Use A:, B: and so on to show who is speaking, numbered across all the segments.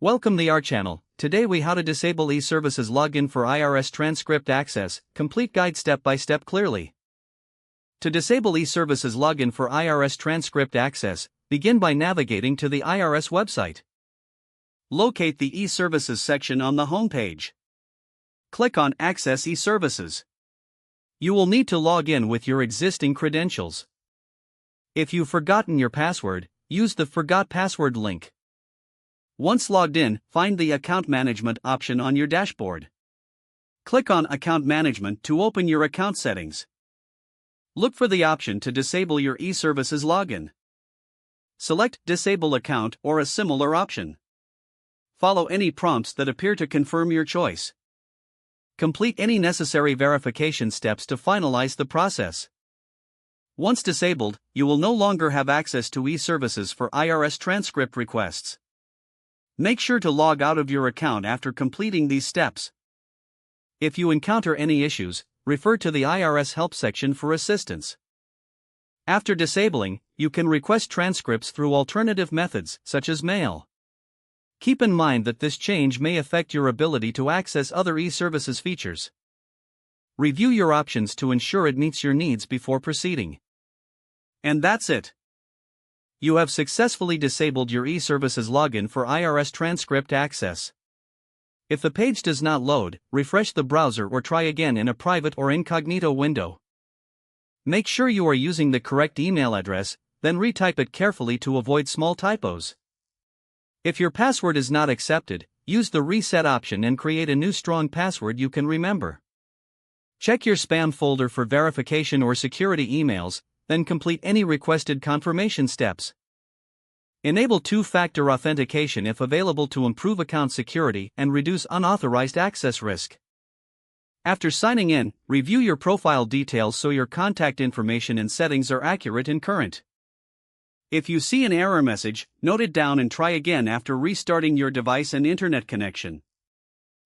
A: Welcome to our channel. Today we how to disable e-services login for IRS transcript access, complete guide step by step clearly. To disable e-services login for IRS transcript access, begin by navigating to the IRS website. Locate the e-services section on the home page. Click on Access e-services. You will need to log in with your existing credentials. If you've forgotten your password, use the Forgot Password link. Once logged in, find the Account Management option on your dashboard. Click on Account Management to open your account settings. Look for the option to disable your e-services login. Select Disable Account or a similar option. Follow any prompts that appear to confirm your choice. Complete any necessary verification steps to finalize the process. Once disabled, you will no longer have access to e-services for IRS transcript requests. Make sure to log out of your account after completing these steps. If you encounter any issues, refer to the IRS help section for assistance. After disabling, you can request transcripts through alternative methods, such as mail. Keep in mind that this change may affect your ability to access other e-services features. Review your options to ensure it meets your needs before proceeding. And that's it. You have successfully disabled your e-services login for IRS transcript access. If the page does not load, refresh the browser or try again in a private or incognito window. Make sure you are using the correct email address, then retype it carefully to avoid small typos. If your password is not accepted, use the reset option and create a new strong password you can remember. Check your spam folder for verification or security emails, then complete any requested confirmation steps. Enable two-factor authentication if available to improve account security and reduce unauthorized access risk. After signing in, review your profile details so your contact information and settings are accurate and current. If you see an error message, note it down and try again after restarting your device and internet connection.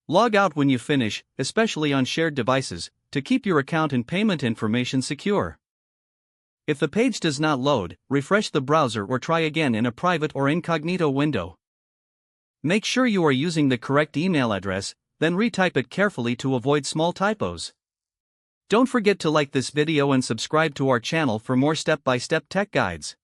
A: Log out when you finish, especially on shared devices, to keep your account and payment information secure. If the page does not load, refresh the browser or try again in a private or incognito window. Make sure you are using the correct email address, then retype it carefully to avoid small typos. Don't forget to like this video and subscribe to our channel for more step-by-step tech guides.